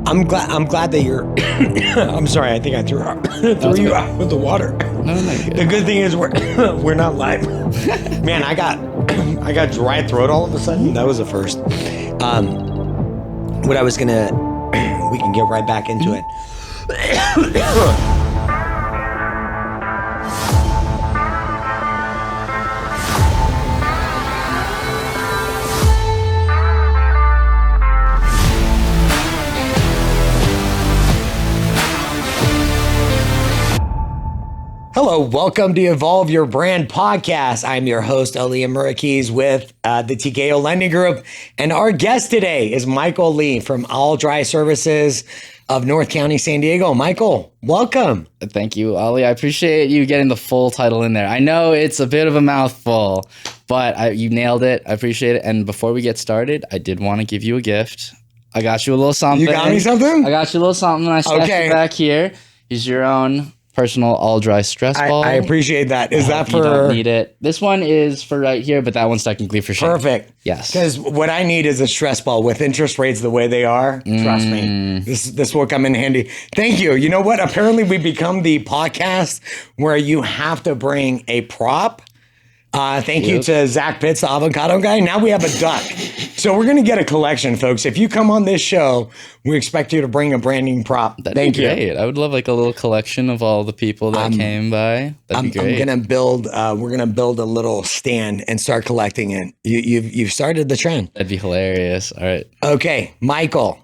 I'm glad that you're. I'm sorry. I think I threw you out with the water. No, not good. The good thing is we're not live. Man, I got dry throat all of a sudden. That was a first. What I was gonna, we can get right back into it. Hello, welcome to Evolve Your Brand podcast. I'm your host, Aaliyah Murakiz with the TKO Lending Group. And our guest today is Michael Lee from AllDry Services of North County, San Diego. Michael, welcome. Thank you, Ali. I appreciate you getting the full title in there. I know it's a bit of a mouthful, but you nailed it. I appreciate it. And before we get started, I did want to give you a gift. I got you a little something. You got me something? I got you a little something. I stashed it back here. Here's your own personal AllDry stress ball. I appreciate that. Is that for? You don't need it. This one is for right here, but that one's technically for sure. Perfect. Yes. Because what I need is a stress ball with interest rates the way they are. Trust me, this will come in handy. Thank you. You know what? Apparently, we become the podcast where you have to bring a prop. Thank you to Zach Pitts, the avocado guy. Now we have a duck. So we're going to get a collection, folks. If you come on this show, we expect you to bring a branding prop. Thank you. Great. I would love like a little collection of all the people that came by. That'd be great. I'm going to build, we're going to build a little stand and start collecting it. You've started the trend. That'd be hilarious. All right. Okay, Michael,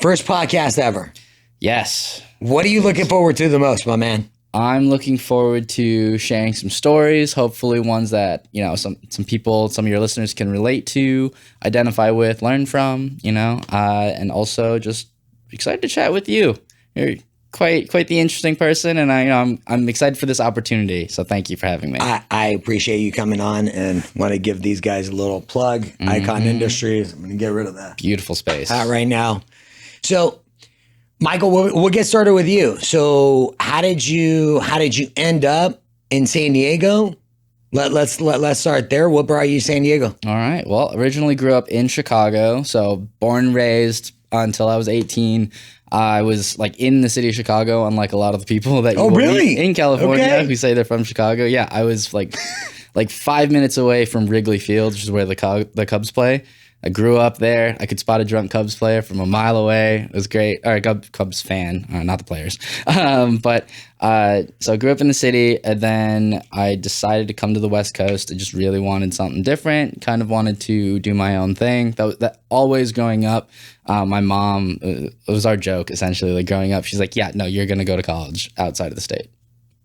first podcast ever. Yes. What are you looking forward to the most, my man? I'm looking forward to sharing some stories, hopefully ones that, you know, some people, some of your listeners can relate to, identify with, learn from, you know, and also just excited to chat with you. You're quite the interesting person, and I'm excited for this opportunity. So thank you for having me. I appreciate you coming on and want to give these guys a little plug. Icon Industries. I'm going to get rid of that. Beautiful space. Right now. So, Michael, we'll get started with you. So, how did you end up in San Diego? Let's start there. What brought you to San Diego? All right. Well, originally grew up in Chicago, so born and raised until I was 18. I was like in the city of Chicago, unlike a lot of the people that you meet in California who say they're from Chicago. Yeah, I was like 5 minutes away from Wrigley Field, which is where the Cubs play. I grew up there. I could spot a drunk Cubs player from a mile away. It was great. Or a Cubs fan, not the players. So I grew up in the city, and then I decided to come to the West Coast. I just really wanted something different. Kind of wanted to do my own thing. That always growing up. My mom, it was our joke essentially. Like growing up, she's like, "Yeah, no, you're gonna go to college outside of the state.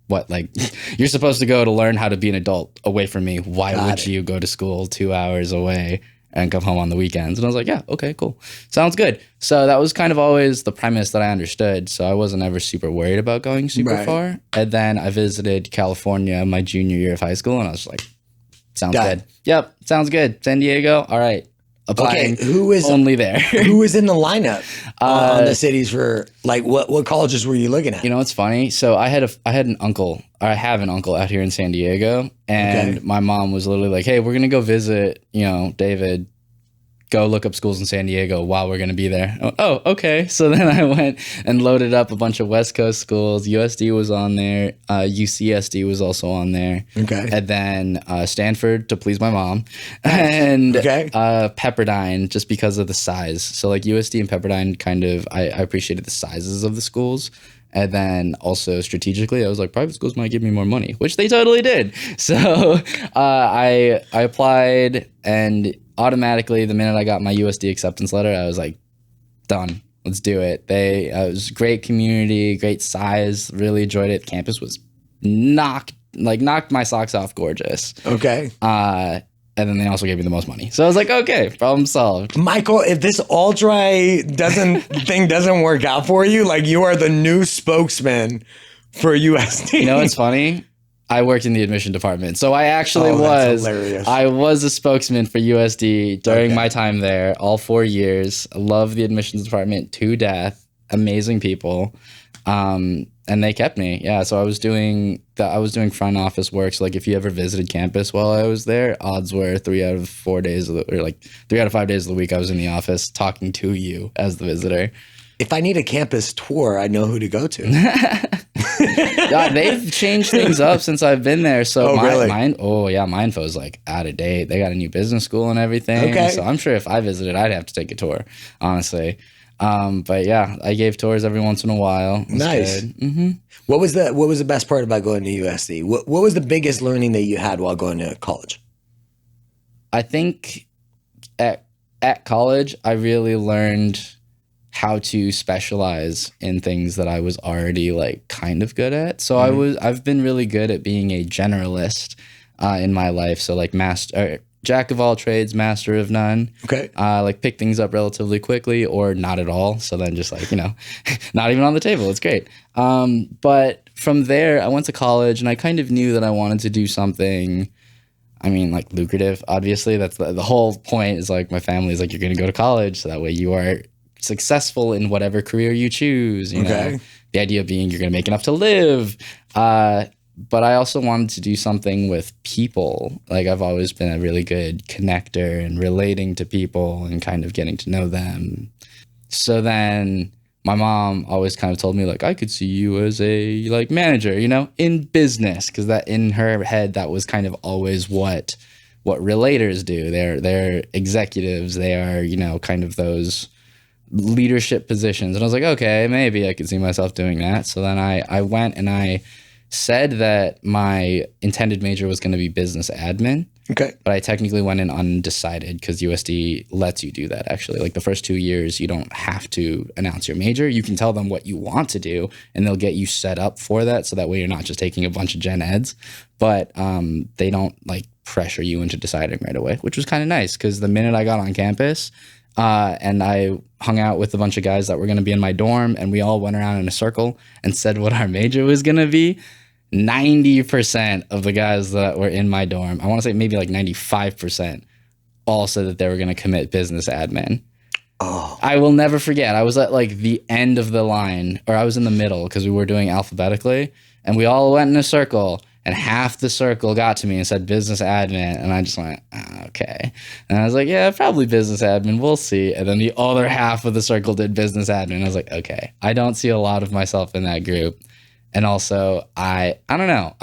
What, like you're supposed to go to learn how to be an adult away from me. Why would you go to school 2 hours away and come home on the weekends?" And I was like, yeah, okay, cool. Sounds good. So that was kind of always the premise that I understood. So I wasn't ever super worried about going super far. And then I visited California my junior year of high school, and I was like, sounds good. Yep, sounds good. San Diego, all right. Applying only there. Who was in the lineup on the cities for, like, what colleges were you looking at? You know, it's funny. So I have an uncle out here in San Diego, and my mom was literally like, "Hey, we're going to go visit, David. Go look up schools in San Diego while we're going to be there." Oh, okay. So then I went and loaded up a bunch of West Coast schools. USD was on there. UCSD was also on there. Okay. And then Stanford to please my mom. And Pepperdine just because of the size. So like USD and Pepperdine kind of, I appreciated the sizes of the schools. And then also strategically, I was like, private schools might give me more money, which they totally did. So I applied, and automatically, the minute I got my USD acceptance letter, I was like, done. Let's do it. It was great community, great size. Really enjoyed it. Campus was knocked my socks off gorgeous. Okay. And then they also gave me the most money. So I was like, okay, problem solved. Michael, if this AllDry doesn't work out for you, like you are the new spokesman for USD. You know what's funny? I worked in the admission department. So I actually was a spokesman for USD during my time there, all 4 years. I love the admissions department to death. Amazing people. And they kept me. Yeah. So I was doing front office work. So like if you ever visited campus while I was there, odds were 3 out of 4 days 3 out of 5 days of the week I was in the office talking to you as the visitor. if I need a campus tour, I know who to go to. They've changed things up since I've been there. So really? my info's like out of date. They got a new business school and everything. Okay. So I'm sure if I visited, I'd have to take a tour, honestly. But yeah, I gave tours every once in a while. Nice. Mm-hmm. What was the best part about going to USC? What was the biggest learning that you had while going to college? I think at college, I really learned how to specialize in things that I was already like kind of good at. So I've been really good at being a generalist in my life. So like jack of all trades, master of none. Okay. Like pick things up relatively quickly or not at all. So then just like, not even on the table. It's great. But from there, I went to college and I kind of knew that I wanted to do something, like lucrative. Obviously, that's the whole point is like my family is like, you're going to go to college. So that way you are successful in whatever career you choose. You know, the idea being you're going to make enough to live. But I also wanted to do something with people. Like I've always been a really good connector and relating to people and kind of getting to know them. So then my mom always kind of told me like, I could see you as a like manager, in business. Cause that in her head, that was kind of always what relators do. They're executives. They are, kind of those leadership positions. And I was like, okay, maybe I could see myself doing that. So then I went and I said that my intended major was going to be business admin. Okay. But I technically went in undecided because USD lets you do that, actually. Like the first 2 years, you don't have to announce your major. You can tell them what you want to do, and they'll get you set up for that. So that way you're not just taking a bunch of gen eds. But they don't like pressure you into deciding right away, which was kind of nice because the minute I got on campus, and I hung out with a bunch of guys that were going to be in my dorm, and we all went around in a circle and said what our major was going to be. 90% of the guys that were in my dorm, I want to say maybe like 95%, all said that they were going to commit business admin. Oh. I will never forget. I was at like the end of the line, or I was in the middle because we were doing alphabetically, and we all went in a circle. And half the circle got to me and said business admin. And I just went, okay. And I was like, yeah, probably business admin. We'll see. And then the other half of the circle did business admin. I was like, okay, I don't see a lot of myself in that group. And also, I don't know.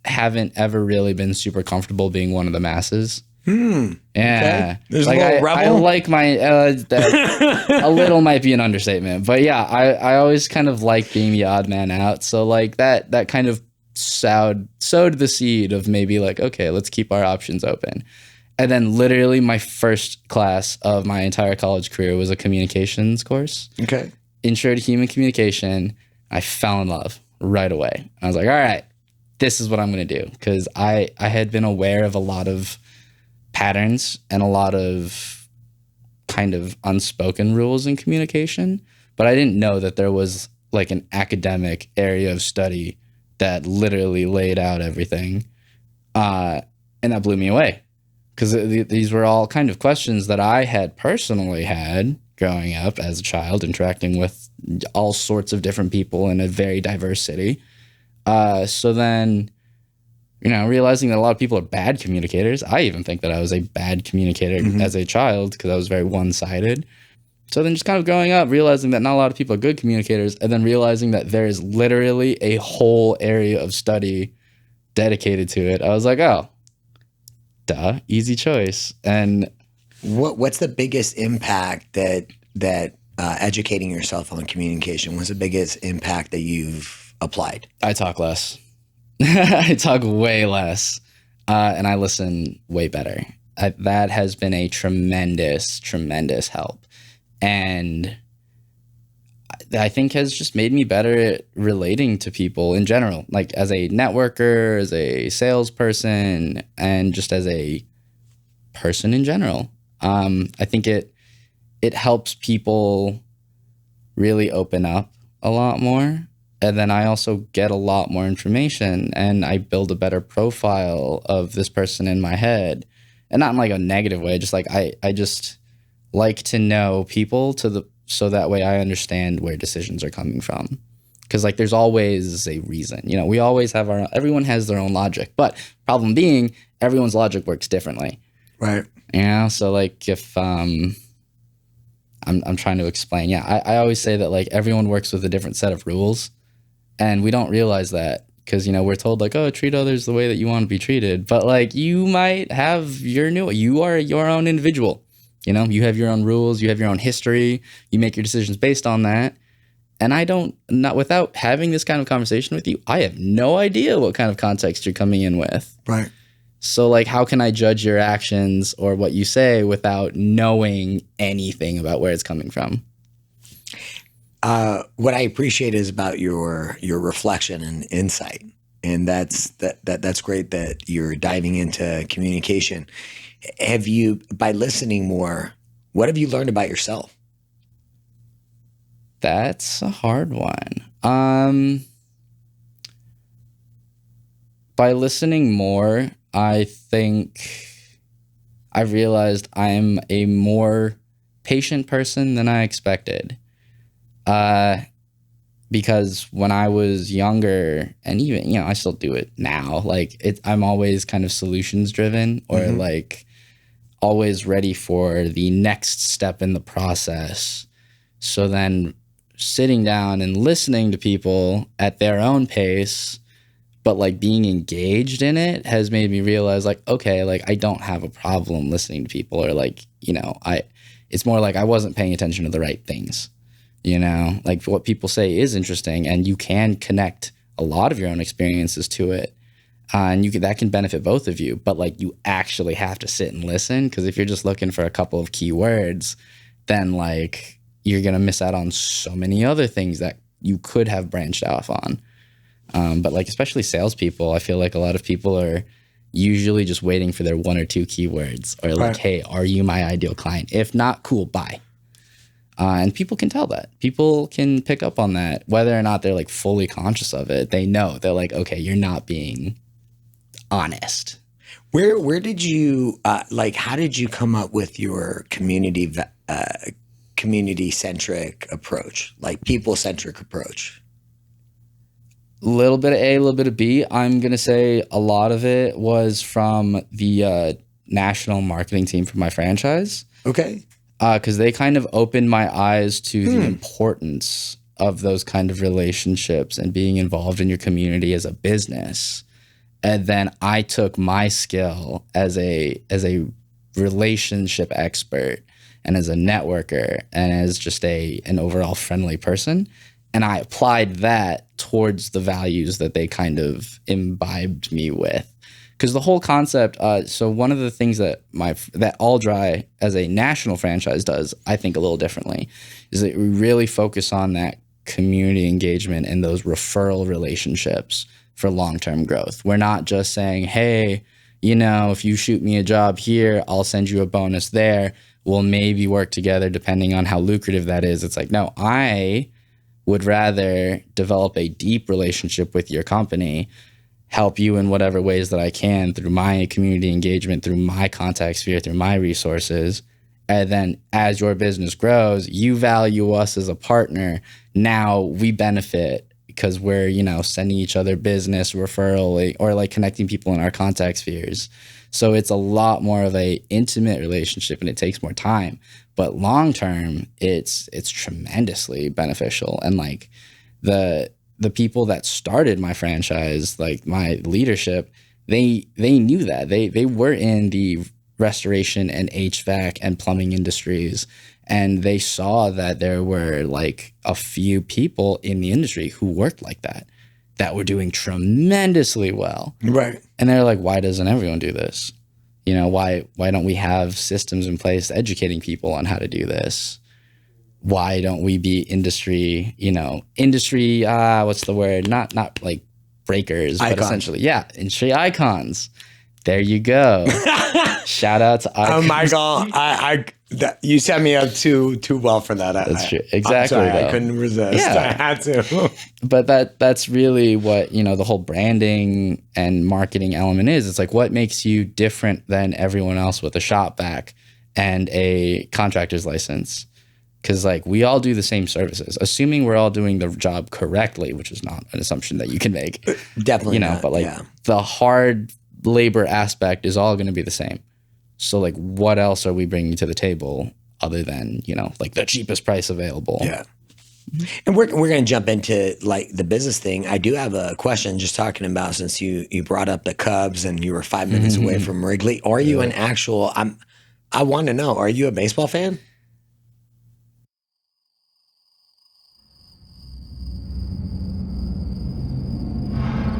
Haven't ever really been super comfortable being one of the masses. Yeah. Okay. There's like a little rebel. I like my, a little might be an understatement. But yeah, I always kind of like being the odd man out. So like that kind of sowed the seed of maybe like, okay, let's keep our options open. And then literally my first class of my entire college career was a communications course. Okay. Intro to human communication. I fell in love right away. I was like, all right, this is what I'm going to do. Because I had been aware of a lot of patterns and a lot of kind of unspoken rules in communication, but I didn't know that there was like an academic area of study that literally laid out everything. And that blew me away because these were all kind of questions that I had personally had growing up as a child, interacting with all sorts of different people in a very diverse city. So then, realizing that a lot of people are bad communicators. I even think that I was a bad communicator as a child because I was very one-sided. So then just kind of growing up, realizing that not a lot of people are good communicators, and then realizing that there is literally a whole area of study dedicated to it. I was like, oh, duh, easy choice. And what's the biggest impact that educating yourself on communication, what's the biggest impact that you've applied? I talk less. I talk way less, and I listen way better. That has been a tremendous, tremendous help. And I think has just made me better at relating to people in general, like as a networker, as a salesperson, and just as a person in general. I think it helps people really open up a lot more. And then I also get a lot more information and I build a better profile of this person in my head. And not in like a negative way, just like I just like to know people so that way I understand where decisions are coming from. Because like there's always a reason. We always have everyone has their own logic. But problem being, everyone's logic works differently. Right. So like if I I'm trying to explain. Yeah, I always say that like everyone works with a different set of rules, and we don't realize that because, you know, we're told like, oh, treat others the way that you want to be treated. But like you might have you are your own individual. You know, you have your own rules, you have your own history, you make your decisions based on that. And not without having this kind of conversation with you, I have no idea what kind of context you're coming in with. Right. So like, how can I judge your actions or what you say without knowing anything about where it's coming from? What I appreciate is about your reflection and insight, and that's great that you're diving into communication. Have you, by listening more, what have you learned about yourself? That's a hard one. By listening more, I think I realized I'm a more patient person than I expected. Because when I was younger, and even, you know, I still do it now, like I'm always kind of solutions driven, or like always ready for the next step in the process. So then sitting down and listening to people at their own pace, but like being engaged in it has made me realize like, okay, like I don't have a problem listening to people, or like, you know, it's more like I wasn't paying attention to the right things. You know, like what people say is interesting, and you can connect a lot of your own experiences to it. And that can benefit both of you, but like you actually have to sit and listen, because if you're just looking for a couple of keywords, then like you're going to miss out on so many other things that you could have branched off on. But like, especially salespeople, I feel like a lot of people are usually just waiting for their one or two keywords, or like, hey, are you my ideal client? If not, cool, bye. And people can tell that. People can pick up on that, whether or not they're like fully conscious of it. They know. They're like, okay, you're not being honest. Where did you like? How did you come up with your community-centric approach, like people-centric approach? A little bit of A, a little bit of B. I'm gonna say a lot of it was from the national marketing team for my franchise. Okay. Because they kind of opened my eyes to the importance of those kind of relationships and being involved in your community as a business. And then I took my skill as a relationship expert and as a networker and as just an overall friendly person, and I applied that towards the values that they kind of imbibed me with. Because the whole concept, so one of the things that AllDry as a national franchise does, I think a little differently, is that we really focus on that community engagement and those referral relationships for long-term growth. We're not just saying, hey, you know, if you shoot me a job here, I'll send you a bonus there. We'll maybe work together depending on how lucrative that is. It's like, no, I would rather develop a deep relationship with your company, help you in whatever ways that I can through my community engagement, through my contact sphere, through my resources. And then as your business grows, you value us as a partner. Now we benefit because we're, you know, sending each other business, referral, or like connecting people in our contact spheres. So it's a lot more of a intimate relationship, and it takes more time. But long term, it's tremendously beneficial. And like the people that started my franchise, like my leadership, they knew that. They were in the restoration and HVAC and plumbing industries, and they saw that there were like a few people in the industry who worked like that were doing tremendously well. Right. And they're like, why doesn't everyone do this? You know, why don't we have systems in place educating people on how to do this? Why don't we be industry, what's the word? Not like breakers, icons. But essentially, yeah, industry icons. There you go. Shout out to icons. Oh my God. You set me up too well for that. That's true. Exactly. I'm sorry, I couldn't resist. Yeah. I had to. But that's really what, the whole branding and marketing element is. It's like, what makes you different than everyone else with a shop vac and a contractor's license? Because like we all do the same services, assuming we're all doing the job correctly, which is not an assumption that you can make. Definitely not, but like the hard labor aspect is all going to be the same. So like what else are we bringing to the table other than, like the cheapest price available. Yeah. And we're going to jump into like the business thing. I do have a question just talking about, since you brought up the Cubs and you were 5 minutes away from Wrigley. Are you an actual, I want to know, are you a baseball fan?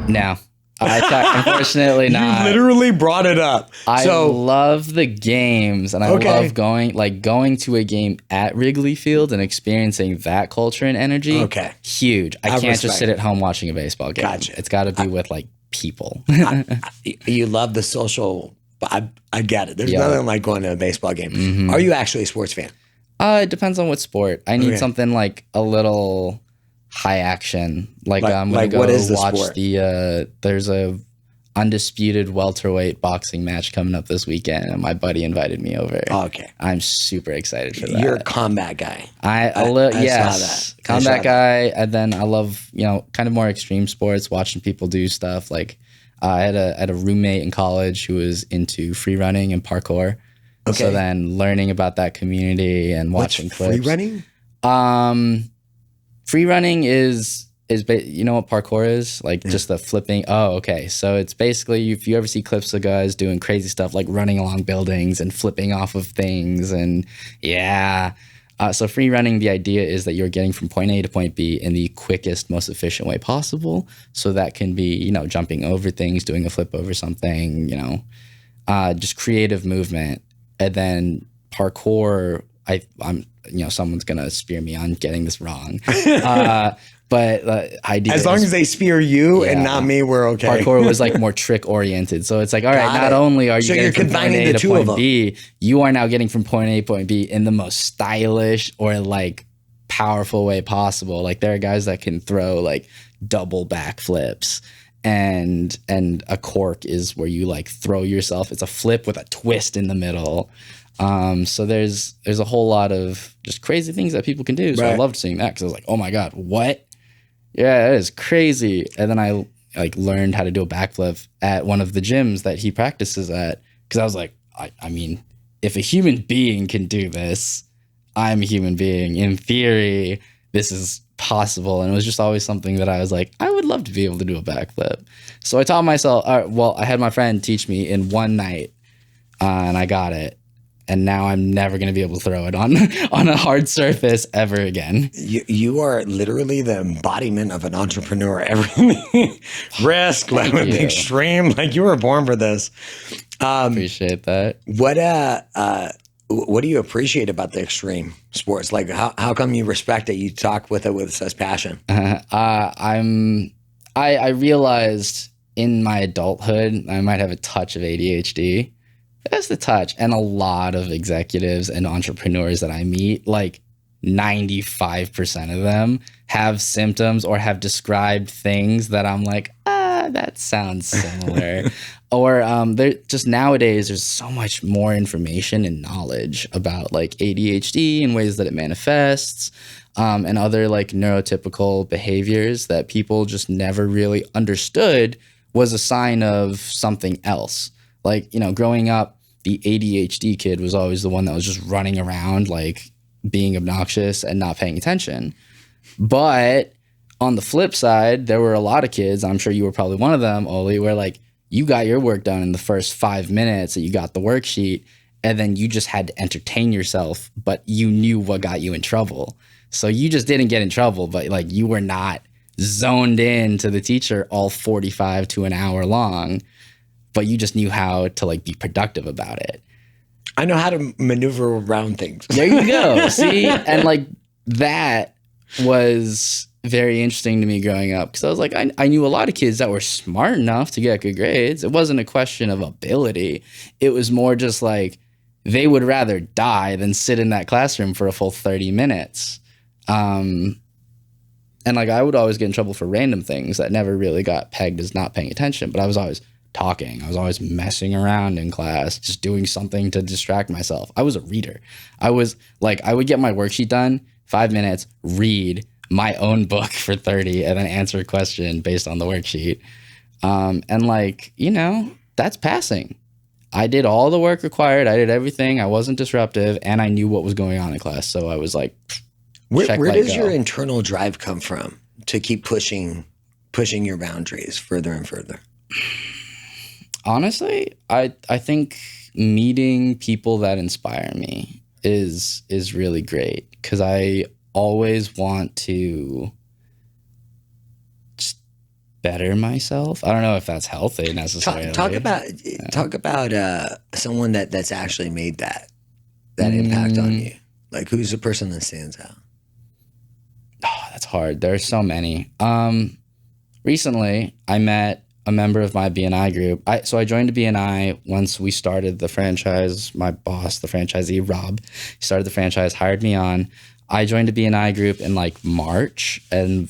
No. Unfortunately not. You literally brought it up. I love the games, and I love going to a game at Wrigley Field and experiencing that culture and energy. Okay. Huge. I can't just sit at home watching a baseball game. Gotcha. It's got to be with like people. You love the social. I get it. There's nothing like going to a baseball game. Mm-hmm. Are you actually a sports fan? It depends on what sport. I need something like a little high action. I'm gonna go watch sport? There's a undisputed welterweight boxing match coming up this weekend, and my buddy invited me over. Oh, okay. I'm super excited for that. You're a combat guy. I saw that. Combat guy, and then I love, kind of more extreme sports, watching people do stuff. Like I had a roommate in college who was into free running and parkour. Okay. So then learning about that community and watching clips. Free running? Free running is you know what parkour is? Just the flipping. Oh, okay. So it's basically, if you ever see clips of guys doing crazy stuff like running along buildings and flipping off of things, and so free running, the idea is that you're getting from point A to point B in the quickest, most efficient way possible. So that can be, jumping over things, doing a flip over something, just creative movement. And then parkour, I'm someone's going to spear me on getting this wrong. But idea as long as they spear you and not me, we're okay. Parkour was more trick oriented. So it's like, all right, not only are you getting from point A to point B, you are now getting from point A to point B in the most stylish or powerful way possible. There are guys that can throw double backflips. And a cork is where you throw yourself. It's a flip with a twist in the middle. So there's a whole lot of just crazy things that people can do. So I loved seeing that, because I was like, oh my God, what? Yeah, that is crazy. And then I learned how to do a backflip at one of the gyms that he practices at, because I was like, I mean, if a human being can do this, I'm a human being. In theory, this is possible. And it was just always something that I was like, I would love to be able to do a backflip. So I taught myself, I had my friend teach me in one night, and I got it. And now I'm never going to be able to throw it on a hard surface ever again. You are literally the embodiment of an entrepreneur. Everything, risk, extreme. You were born for this. Appreciate that. What do you appreciate about the extreme sports? How come you respect it? You talk with it with such passion. I realized in my adulthood I might have a touch of ADHD. That's the touch. And a lot of executives and entrepreneurs that I meet, 95% of them have symptoms or have described things that I'm like, that sounds similar. Or just nowadays, there's so much more information and knowledge about ADHD and ways that it manifests, and other neurotypical behaviors that people just never really understood was a sign of something else. Growing up, the ADHD kid was always the one that was just running around, being obnoxious and not paying attention. But on the flip side, there were a lot of kids, I'm sure you were probably one of them, Oli, where you got your work done in the first 5 minutes that you got the worksheet, and then you just had to entertain yourself, but you knew what got you in trouble. So you just didn't get in trouble, but you were not zoned in to the teacher all 45 to an hour long. But you just knew how to be productive about it. I know how to maneuver around things. There you go. See? And that was very interesting to me growing up, because I was I knew a lot of kids that were smart enough to get good grades. It wasn't a question of ability. It was more just they would rather die than sit in that classroom for a full 30 minutes. And I would always get in trouble for random things that never really got pegged as not paying attention, but I was always talking. I was always messing around in class, just doing something to distract myself. I was a reader. I was I would get my worksheet done, 5 minutes, read my own book for 30, and then answer a question based on the worksheet. And that's passing. I did all the work required. I did everything. I wasn't disruptive, and I knew what was going on in class. So I was like, where does your internal drive come from to keep pushing your boundaries further and further? Honestly, I think meeting people that inspire me is really great, because I always want to just better myself. I don't know if that's healthy necessarily. Talk about someone that's actually made that impact on you. Like, who's the person that stands out? Oh, that's hard. There are so many. Recently, I met a member of my BNI group. So I joined a BNI once we started the franchise. My boss, the franchisee, Rob, he started the franchise, hired me on. I joined a BNI group in like March, and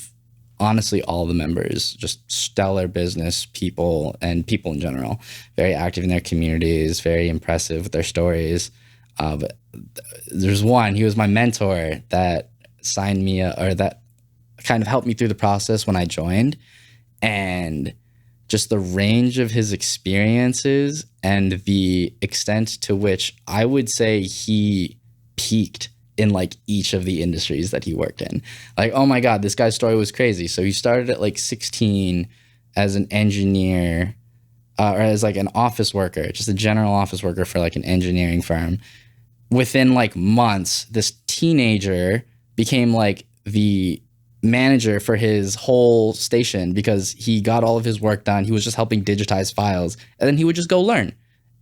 honestly, all the members, just stellar business people and people in general, very active in their communities, very impressive with their stories. But there's one, he was my mentor that signed me, or that kind of helped me through the process when I joined. And just the range of his experiences and the extent to which I would say he peaked in like each of the industries that he worked in. Like, oh my God, this guy's story was crazy. So he started at like 16 as an engineer, or as like an office worker, just a general office worker for like an engineering firm. Within like months, this teenager became like the manager for his whole station, because he got all of his work done. He was just helping digitize files, and then he would just go learn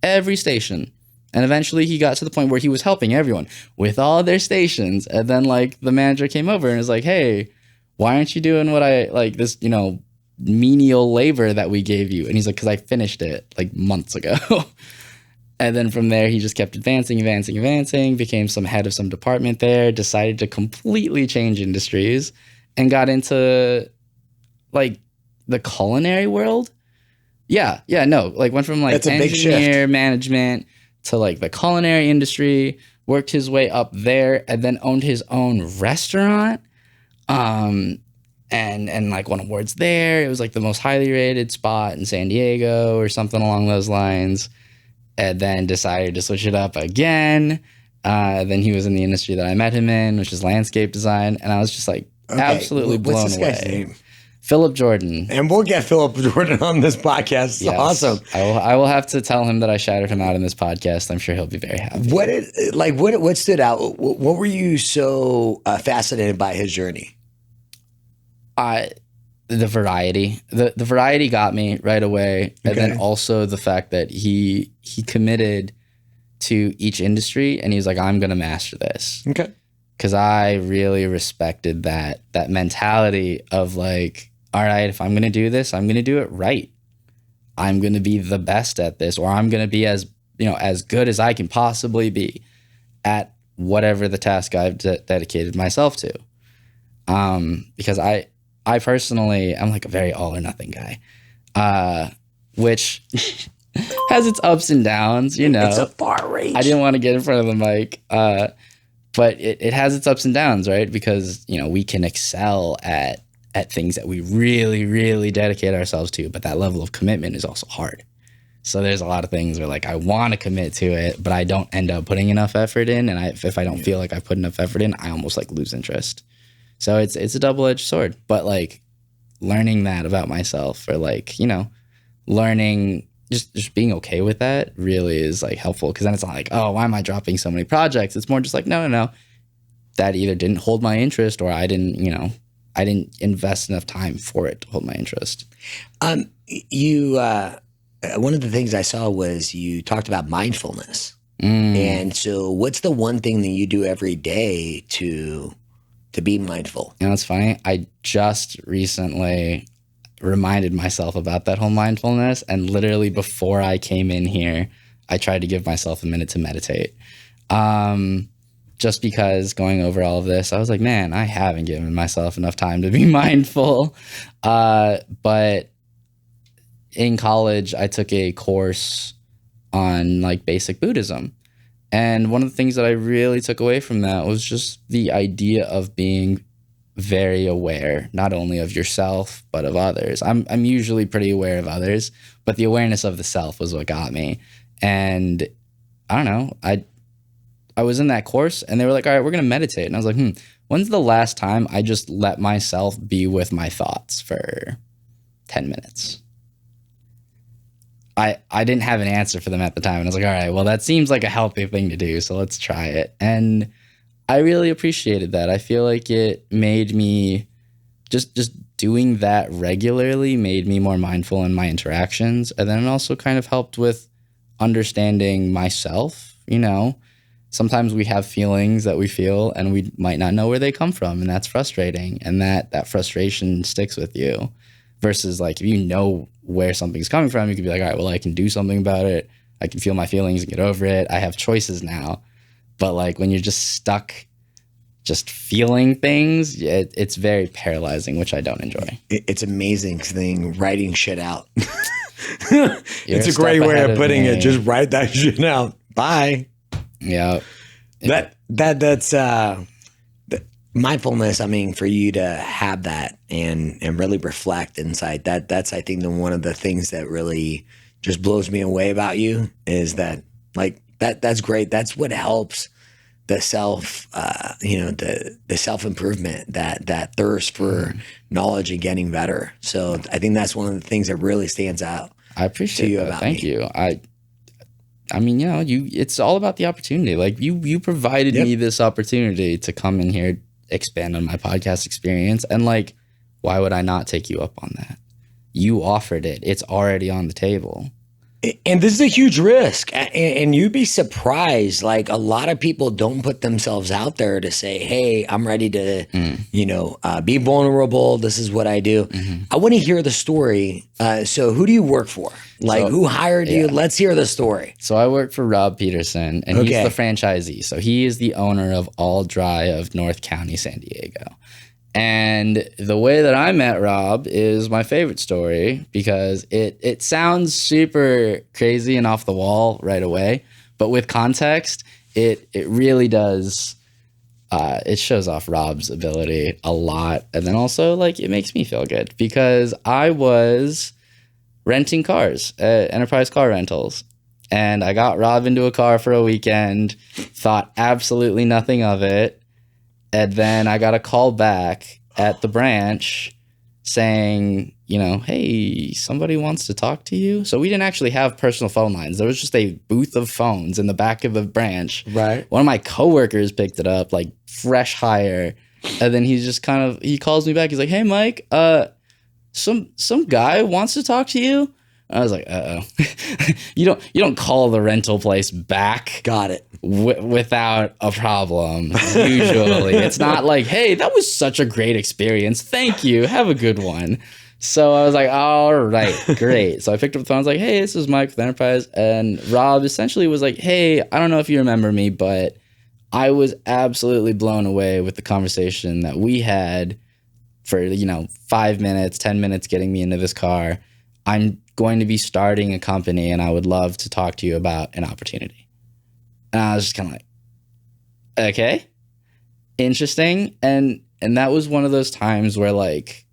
every station. And eventually he got to the point where he was helping everyone with all their stations. And then like the manager came over and was like, hey, why aren't you doing what I like, this, menial labor that we gave you? And he's like, because I finished it like months ago. And then from there, he just kept advancing, became some head of some department there, decided to completely change industries, and got into like the culinary world. Went from like engineer management to like the culinary industry, worked his way up there, and then owned his own restaurant. And like won awards there. It was like the most highly rated spot in San Diego or something along those lines. And then decided to switch it up again. Then he was in the industry that I met him in, which is landscape design. And I was just like, absolutely blown away. What's this guy's name? Philip Jordan. And we'll get Philip Jordan on this podcast. Yes. Awesome. I will have to tell him that I shouted him out in this podcast. I'm sure he'll be very happy. What stood out? What were you so fascinated by his journey? The variety. The variety got me right away. And then also the fact that he committed to each industry, and he was like, I'm going to master this. Okay. Because I really respected that mentality of like, all right, if I'm going to do this, I'm going to do it right. I'm going to be the best at this, or I'm going to be as good as I can possibly be at whatever the task I've dedicated myself to. Because I personally, I'm like a very all or nothing guy, which has its ups and downs, It's a far range. I didn't want to get in front of the mic, but it has its ups and downs, right? Because, we can excel at things that we really, really dedicate ourselves to, but that level of commitment is also hard. So there's a lot of things where like I want to commit to it, but I don't end up putting enough effort in. And if I don't feel like I put enough effort in, I almost like lose interest. So it's a double-edged sword. But like learning that about myself, or like, learning just being okay with that really is like helpful, because then it's not like, oh, why am I dropping so many projects? It's more just like, no. That either didn't hold my interest, or I didn't invest enough time for it to hold my interest. One of the things I saw was you talked about mindfulness. And so what's the one thing that you do every day to be mindful? It's funny. I just recently reminded myself about that whole mindfulness, and literally before I came in here, I tried to give myself a minute to meditate. Just because going over all of this, I was like, man, I haven't given myself enough time to be mindful. But in college, I took a course on like basic Buddhism. And one of the things that I really took away from that was just the idea of being very aware, not only of yourself, but of others. I'm usually pretty aware of others, but the awareness of the self was what got me. And I don't know, I was in that course and they were like, all right, we're going to meditate. And I was like, when's the last time I just let myself be with my thoughts for 10 minutes? I didn't have an answer for them at the time. And I was like, all right, well, that seems like a healthy thing to do. So let's try it. And I really appreciated that. I feel like it made me just doing that regularly made me more mindful in my interactions. And then it also kind of helped with understanding myself. You know, sometimes we have feelings that we feel and we might not know where they come from. And that's frustrating. And that frustration sticks with you versus like, if you know where something's coming from, you could be like, all right, well, I can do something about it. I can feel my feelings and get over it. I have choices now. But like when you're just stuck just feeling things, it's very paralyzing, which I don't enjoy. It's amazing thing, writing shit out. It's a great way of putting it. Just write that shit out. Bye. Yeah. That's mindfulness. I mean, for you to have that and really reflect inside that's, I think, one of the things that really just blows me away about you is that like, that's great. That's what helps the self, the self-improvement, that thirst for knowledge and getting better. So I think that's one of the things that really stands out. I appreciate that. Thank you. I mean, it's all about the opportunity. Like you provided me this opportunity to come in here, expand on my podcast experience. And like, why would I not take you up on that? You offered it. It's already on the table. And this is a huge risk. And you'd be surprised. Like a lot of people don't put themselves out there to say, hey, I'm ready to, be vulnerable. This is what I do. Mm-hmm. I want to hear the story. So who do you work for? Like who hired you? Let's hear the story. So I work for Rob Peterson and he's the franchisee. So he is the owner of AllDry of North County, San Diego. And the way that I met Rob is my favorite story because it sounds super crazy and off the wall right away, but with context, it really does. It shows off Rob's ability a lot. And then also like it makes me feel good because I was renting cars at Enterprise Car Rentals and I got Rob into a car for a weekend, thought absolutely nothing of it. And then I got a call back at the branch saying, hey, somebody wants to talk to you. So we didn't actually have personal phone lines. There was just a booth of phones in the back of the branch. Right. One of my coworkers picked it up, like fresh hire. And then he's just he calls me back. He's like, hey, Mike, some guy wants to talk to you. I was like, uh-oh. You don't call the rental place back. Got it. Without a problem. Usually. It's not like, hey, that was such a great experience. Thank you. Have a good one. So I was like, all right, great. So I picked up the phone. I was like, hey, this is Mike with Enterprise. And Rob essentially was like, hey, I don't know if you remember me, but I was absolutely blown away with the conversation that we had for, 5 minutes, 10 minutes getting me into this car. I'm going to be starting a company and I would love to talk to you about an opportunity. And I was just kind of like, okay, interesting. And that was one of those times where like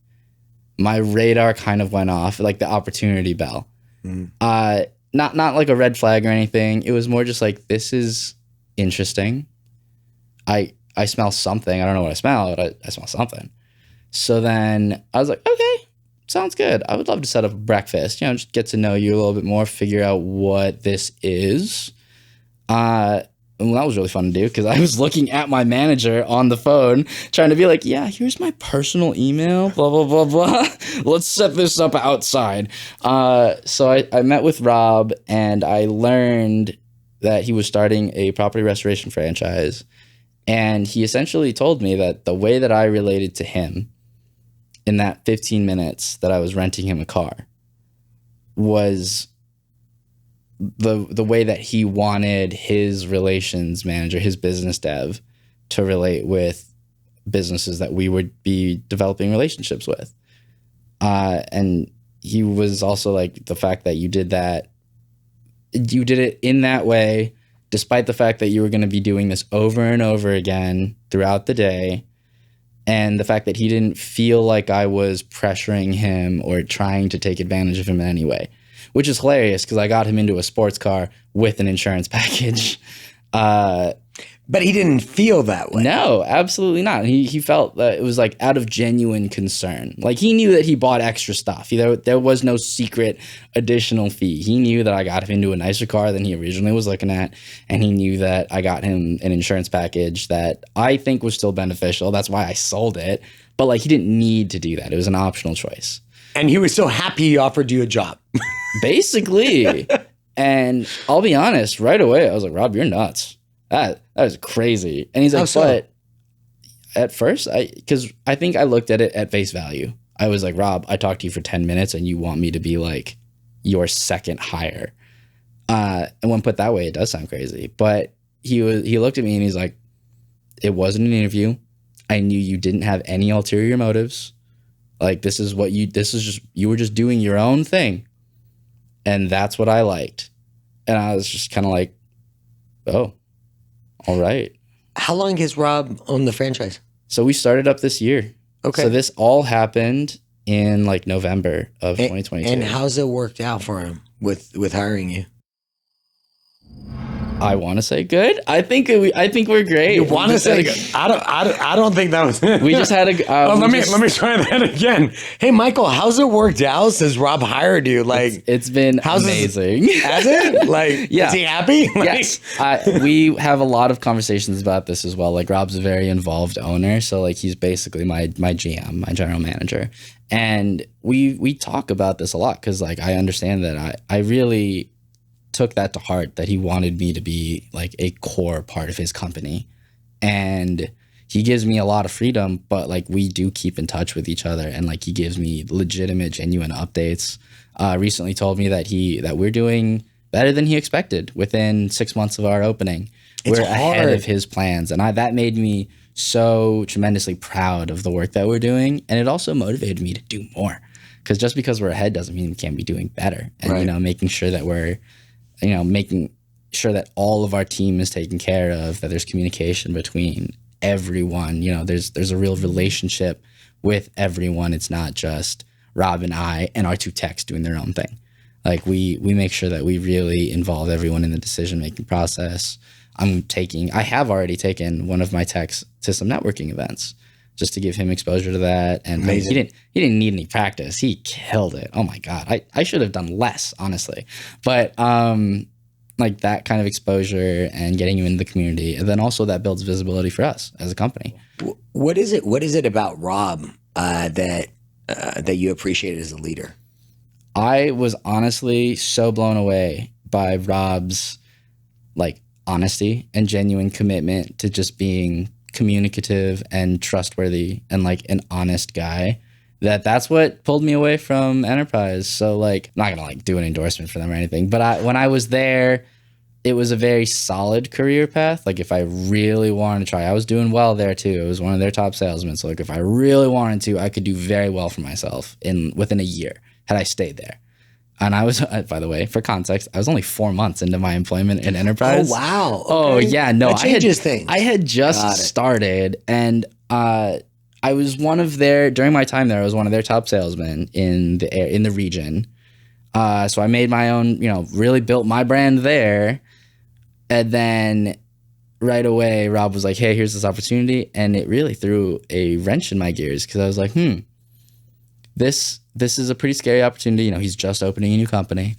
my radar kind of went off, like the opportunity bell. Mm. Not like a red flag or anything. It was more just like, this is interesting. I smell something. I don't know what I smell, but I smell something. So then I was like, okay. Sounds good. I would love to set up a breakfast, just get to know you a little bit more, figure out what this is. And that was really fun to do because I was looking at my manager on the phone trying to be like, yeah, here's my personal email, blah, blah, blah, blah. Let's set this up outside. So I met with Rob and I learned that he was starting a property restoration franchise. And he essentially told me that the way that I related to him in that 15 minutes that I was renting him a car was the way that he wanted his relations manager, his business dev, to relate with businesses that we would be developing relationships with. And he was also like, the fact that you did it in that way, despite the fact that you were going to be doing this over and over again throughout the day. And the fact that he didn't feel like I was pressuring him or trying to take advantage of him in any way. which is hilarious because I got him into a sports car with an insurance package. But he didn't feel that way. No, absolutely not. He felt that it was like out of genuine concern. Like he knew that he bought extra stuff. There was no secret additional fee. He knew that I got him into a nicer car than he originally was looking at. And he knew that I got him an insurance package that I think was still beneficial. That's why I sold it. But like he didn't need to do that. It was an optional choice. And he was so happy he offered you a job. Basically. And I'll be honest, right away, I was like, Rob, you're nuts. That is crazy. And he's like, but at first, because I think I looked at it at face value. I was like, Rob, I talked to you for 10 minutes and you want me to be like your second hire. And when put that way, it does sound crazy. But he looked at me and he's like, it wasn't an interview. I knew you didn't have any ulterior motives. Like you were just doing your own thing. And that's what I liked. And I was just kind of like, oh. All right. How long has Rob owned the franchise? So we started up this year. Okay. So this all happened in like November of 2022. And how's it worked out for him with hiring you? I want to say good. I think we're great. You want to say good? I don't think that was. We just had a. Let me try that again. Hey, Michael, how's it worked out since Rob hired you? Like it's been amazing. Has it? Like, yeah. Is he happy? Like, yes. We have a lot of conversations about this as well. Like Rob's a very involved owner, so like he's basically my GM, my general manager, and we talk about this a lot because like I understand that I really took that to heart that he wanted me to be like a core part of his company, and he gives me a lot of freedom, but like we do keep in touch with each other, and like he gives me legitimate, genuine updates. Recently told me that we're doing better than he expected within 6 months of our opening. We're ahead of his plans, and that made me so tremendously proud of the work that we're doing, and it also motivated me to do more, because just because we're ahead doesn't mean we can't be doing better. And right. Making sure that we're making sure that all of our team is taken care of, that there's communication between everyone. There's a real relationship with everyone. It's not just Rob and I and our two techs doing their own thing. Like we make sure that we really involve everyone in the decision-making process. I have already taken one of my techs to some networking events just to give him exposure to that. And he didn't need any practice. He killed it. Oh my God. I should have done less, honestly. But like that kind of exposure and getting you into the community. And then also that builds visibility for us as a company. What is it about Rob that you appreciate as a leader? I was honestly so blown away by Rob's like honesty and genuine commitment to just being communicative and trustworthy and like an honest guy. That's what pulled me away from Enterprise. So like, I'm not gonna like do an endorsement for them or anything, but when I was there, it was a very solid career path. Like if I really wanted to try, I was doing well there too. I was one of their top salesmen. So like if I really wanted to, I could do very well for myself within a year had I stayed there. And I was, by the way, for context, I was only 4 months into my employment in Enterprise. Oh, wow. Okay. Oh, yeah. No, that changes things. I had just started, and I was during my time there, I was one of their top salesmen in the region. So I made my own, really built my brand there. And then right away, Rob was like, hey, here's this opportunity. And it really threw a wrench in my gears because I was like, this is a pretty scary opportunity. He's just opening a new company.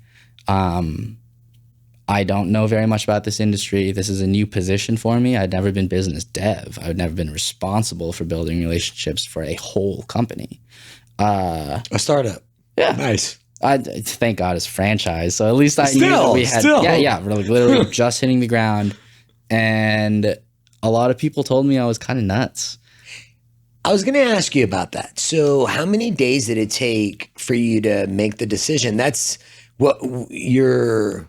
I don't know very much about this industry. This is a new position for me. I'd never been business dev. I'd never been responsible for building relationships for a whole company. A startup. Yeah. Nice. Thank God it's franchise. So at least I knew that we had, really, literally just hitting the ground. And a lot of people told me I was kind of nuts. I was going to ask you about that. So how many days did it take for you to make the decision? That's what you're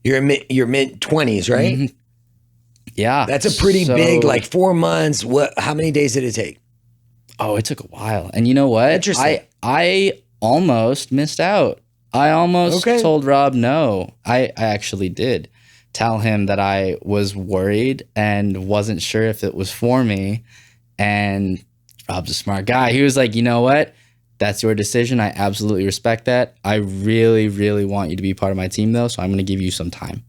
mid-20s, right? Mm-hmm. Yeah. That's a pretty big, like 4 months. How many days did it take? Oh, it took a while. And you know what? Interesting. I almost missed out. I almost told Rob no. I actually did tell him that I was worried and wasn't sure if it was for me. And Rob's a smart guy. He was like, you know what? That's your decision. I absolutely respect that. I really, really want you to be part of my team, though, so I'm going to give you some time.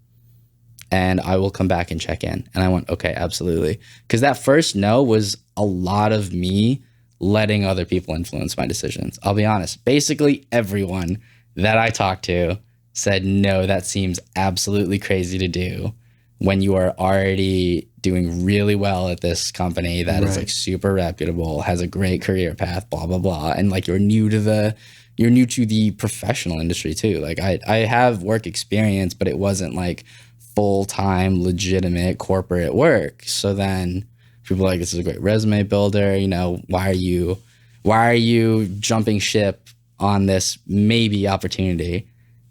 And I will come back and check in. And I went, okay, absolutely. Because that first no was a lot of me letting other people influence my decisions. I'll be honest. Basically, everyone that I talked to said, no, that seems absolutely crazy to do when you are already doing really well at this company that is like super reputable, has a great career path, blah, blah, blah. And like you're new to the professional industry too. Like I have work experience, but it wasn't like full-time, legitimate corporate work. So then people are like, this is a great resume builder. You know, why are you jumping ship on this maybe opportunity?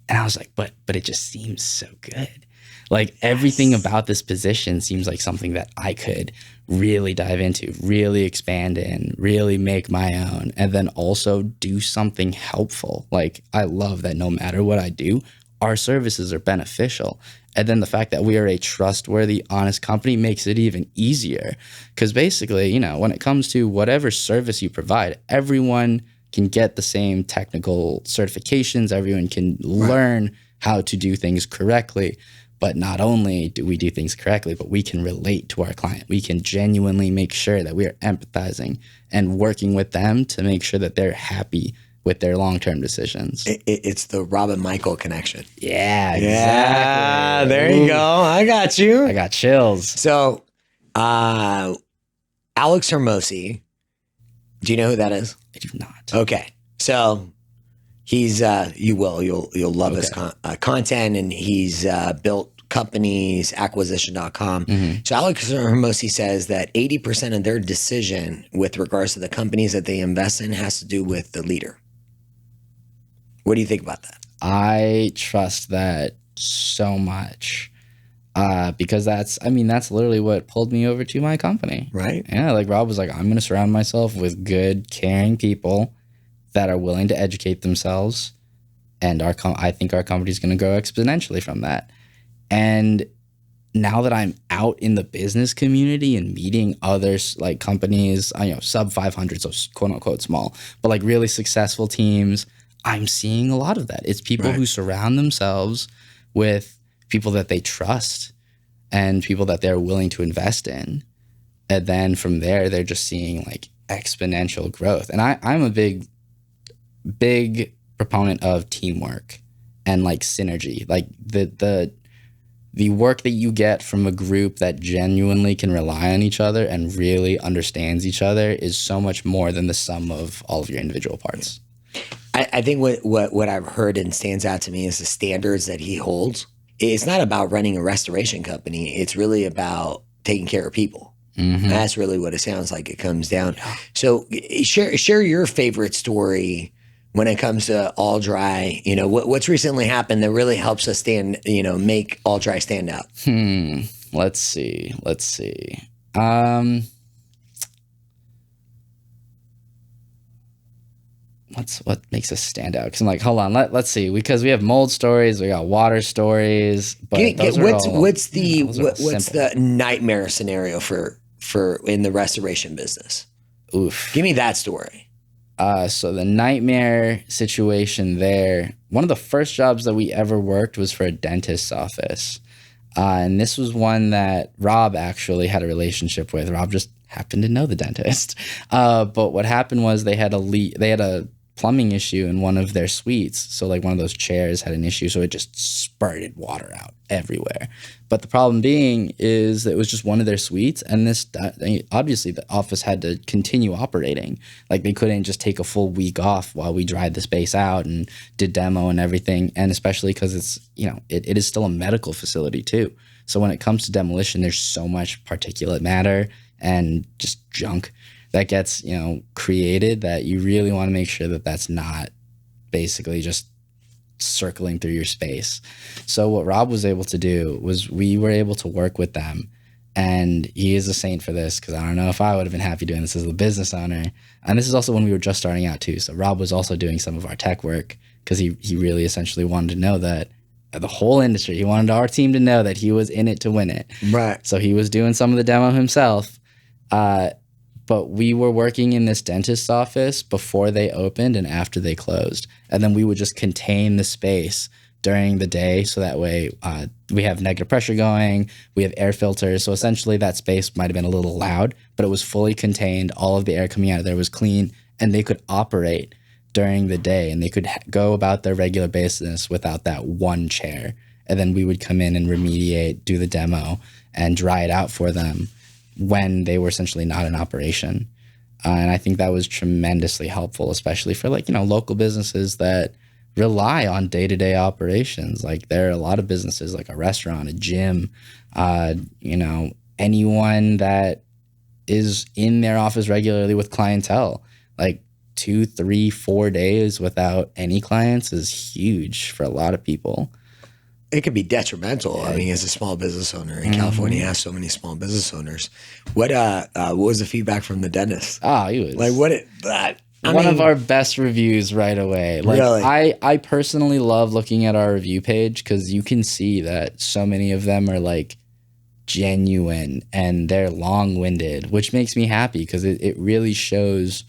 And I was like, but it just seems so good. Like everything about this position seems like something that I could really dive into, really expand in, really make my own, and then also do something helpful. Like I love that no matter what I do, our services are beneficial. And then the fact that we are a trustworthy, honest company makes it even easier. Because basically, you know, when it comes to whatever service you provide, everyone can get the same technical certifications. Everyone can learn how to do things correctly. But not only do we do things correctly, but we can relate to our client. We can genuinely make sure that we are empathizing and working with them to make sure that they're happy with their long-term decisions. It's the Rob and Michael connection. Yeah, exactly. Yeah, there you go. I got you. I got chills. So, Alex Hermosi, do you know who that is? I do not. Okay. So he's, you'll love his content, and he's built companies, acquisition.com. So Alex Hermosi says that 80% of their decision with regards to the companies that they invest in has to do with the leader. What do you think about that? I trust that so much because that's literally what pulled me over to my company. Right. Yeah, like Rob was like, I'm going to surround myself with good, caring people that are willing to educate themselves. And I think our company is going to grow exponentially from that. And now that I'm out in the business community and meeting others like companies, sub 500, so quote unquote small, but like really successful teams, I'm seeing a lot of that. It's people who surround themselves with people that they trust and people that they're willing to invest in. And then from there, they're just seeing like exponential growth. And I'm a big proponent of teamwork and like synergy. Like the work that you get from a group that genuinely can rely on each other and really understands each other is so much more than the sum of all of your individual parts. I think what I've heard and stands out to me is the standards that he holds. It's not about running a restoration company. It's really about taking care of people. That's really what it sounds like it comes down. So share your favorite story when it comes to AllDry. You know, what's recently happened that really helps us make AllDry stand out. Let's see. What makes us stand out? Because I'm like, hold on, let's see, because we have mold stories, we got water stories, but what's the nightmare scenario for in the restoration business? Oof. Give me that story. So the nightmare situation there, one of the first jobs that we ever worked was for a dentist's office. And this was one that Rob actually had a relationship with. Rob just happened to know the dentist. But what happened was they had a plumbing issue in one of their suites. So like one of those chairs had an issue. So it just spurted water out everywhere. But the problem being is that it was just one of their suites. And obviously the office had to continue operating. Like they couldn't just take a full week off while we dried the space out and did demo and everything. And especially because it's, it is still a medical facility too. So when it comes to demolition, there's so much particulate matter and just junk that gets, created that you really want to make sure that that's not basically just circling through your space. So what Rob was able to do was we were able to work with them, and he is a saint for this because I don't know if I would have been happy doing this as a business owner. And this is also when we were just starting out too. So Rob was also doing some of our tech work because he really essentially wanted to know that the whole industry, he wanted our team to know that he was in it to win it. Right. So he was doing some of the demo himself. But we were working in this dentist's office before they opened and after they closed. And then we would just contain the space during the day. So that way we have negative pressure going, we have air filters. So essentially that space might have been a little loud, but it was fully contained. All of the air coming out of there was clean, and they could operate during the day, and they could go about their regular business without that one chair. And then we would come in and remediate, do the demo, and dry it out for them when they were essentially not in operation. And I think that was tremendously helpful, especially for local businesses that rely on day-to-day operations. Like there are a lot of businesses like a restaurant, a gym, anyone that is in their office regularly with clientele. Like 2, 3, 4 days without any clients is huge for a lot of people. It could be detrimental. I mean, as a small business owner in California, has so many small business owners. What was the feedback from the dentist? Oh, he was one of our best reviews right away. Like really? I personally love looking at our review page because you can see that so many of them are like genuine and they're long-winded, which makes me happy because it really shows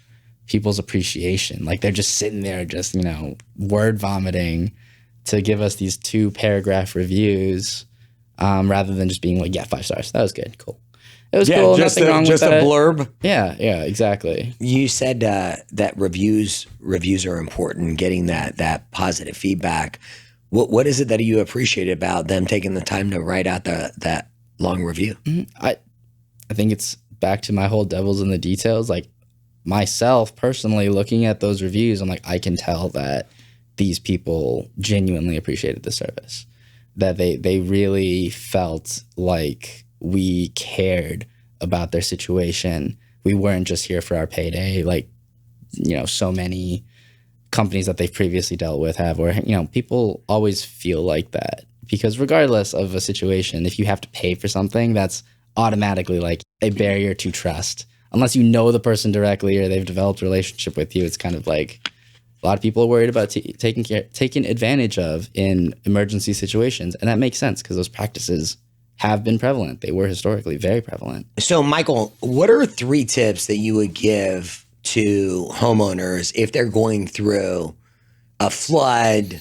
people's appreciation. Like they're just sitting there just, word vomiting to give us these 2-paragraph reviews rather than just being like, yeah, 5 stars. That was good. Cool. It was cool. Nothing wrong with that. Just a blurb. Yeah, exactly. You said that reviews are important, getting that positive feedback. What is it that you appreciate about them taking the time to write out that long review? I think it's back to my whole devil's in the details. Like myself personally looking at those reviews, I'm like, I can tell that these people genuinely appreciated the service, that they really felt like we cared about their situation. We weren't just here for our payday, like, so many companies that they've previously dealt with have, or, people always feel like that because regardless of a situation, if you have to pay for something, that's automatically like a barrier to trust. Unless you know the person directly or they've developed a relationship with you, it's kind of like a lot of people are worried about taking advantage of in emergency situations. And that makes sense because those practices have been prevalent. They were historically very prevalent. So, Michael, what are 3 tips that you would give to homeowners if they're going through a flood,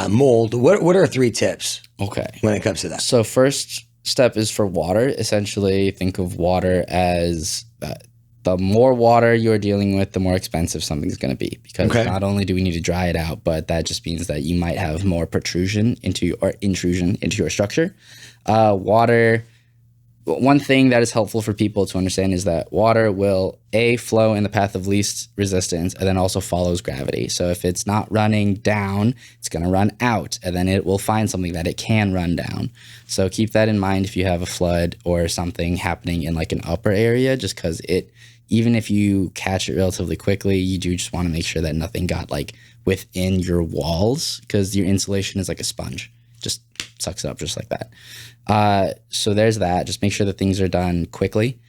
mold? What are 3 tips? Okay. When it comes to that? So first step is for water. Essentially, think of water as the more water you're dealing with, the more expensive something's going to be. Because not only do we need to dry it out, but that just means that you might have more intrusion into your structure. Water, one thing that is helpful for people to understand is that water will flow in the path of least resistance and then also follows gravity. So if it's not running down, it's going to run out and then it will find something that it can run down. So keep that in mind if you have a flood or something happening in like an upper area, just because even if you catch it relatively quickly, you do just want to make sure that nothing got like within your walls because your insulation is like a sponge. Just sucks it up just like that. So there's that. Just make sure that things are done quickly.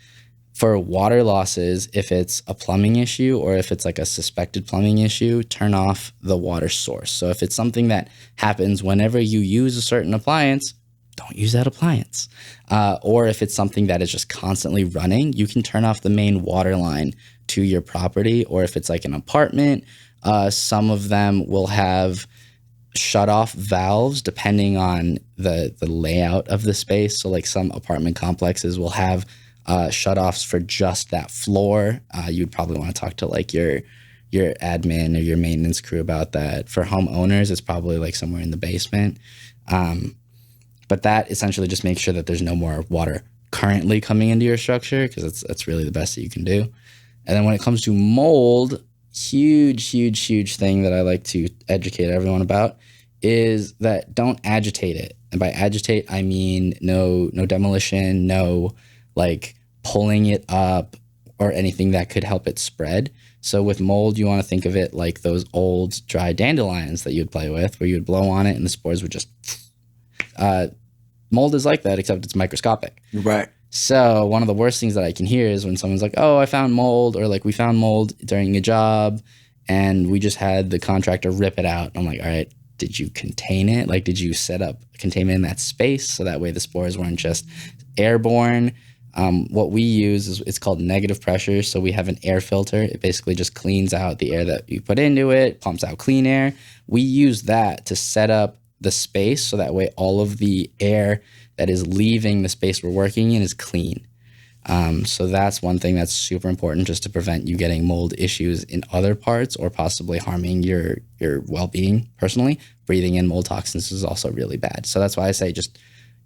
For water losses, if it's a plumbing issue or if it's like a suspected plumbing issue, turn off the water source. So if it's something that happens whenever you use a certain appliance, don't use that appliance. Or if it's something that is just constantly running, you can turn off the main water line to your property. Or if it's like an apartment, some of them will have shut-off valves depending on the layout of the space. So like some apartment complexes will have shut-offs for just that floor. You'd probably want to talk to like your admin or your maintenance crew about that. For homeowners, it's probably like somewhere in the basement. But that essentially just makes sure that there's no more water currently coming into your structure because that's really the best that you can do. And then when it comes to mold, huge thing that I like to educate everyone about is that don't agitate it. And by agitate, I mean no demolition, no like pulling it up or anything that could help it spread. So with mold, you want to think of it like those old dry dandelions that you'd play with where you would blow on it and the spores would just... mold is like that, except it's microscopic. Right. So one of the worst things that I can hear is when someone's like, oh, I found mold, or like we found mold during a job and we just had the contractor rip it out. I'm like, all right, did you contain it? Like, did you set up containment in that space so that way the spores weren't just airborne? What we use is it's called negative pressure. So we have an air filter. It basically just cleans out the air that you put into it, pumps out clean air. We use that to set up the space so that way all of the air that is leaving the space we're working in is clean. So that's one thing that's super important, just to prevent you getting mold issues in other parts or possibly harming your well-being personally. Breathing in mold toxins is also really bad. So that's why I say just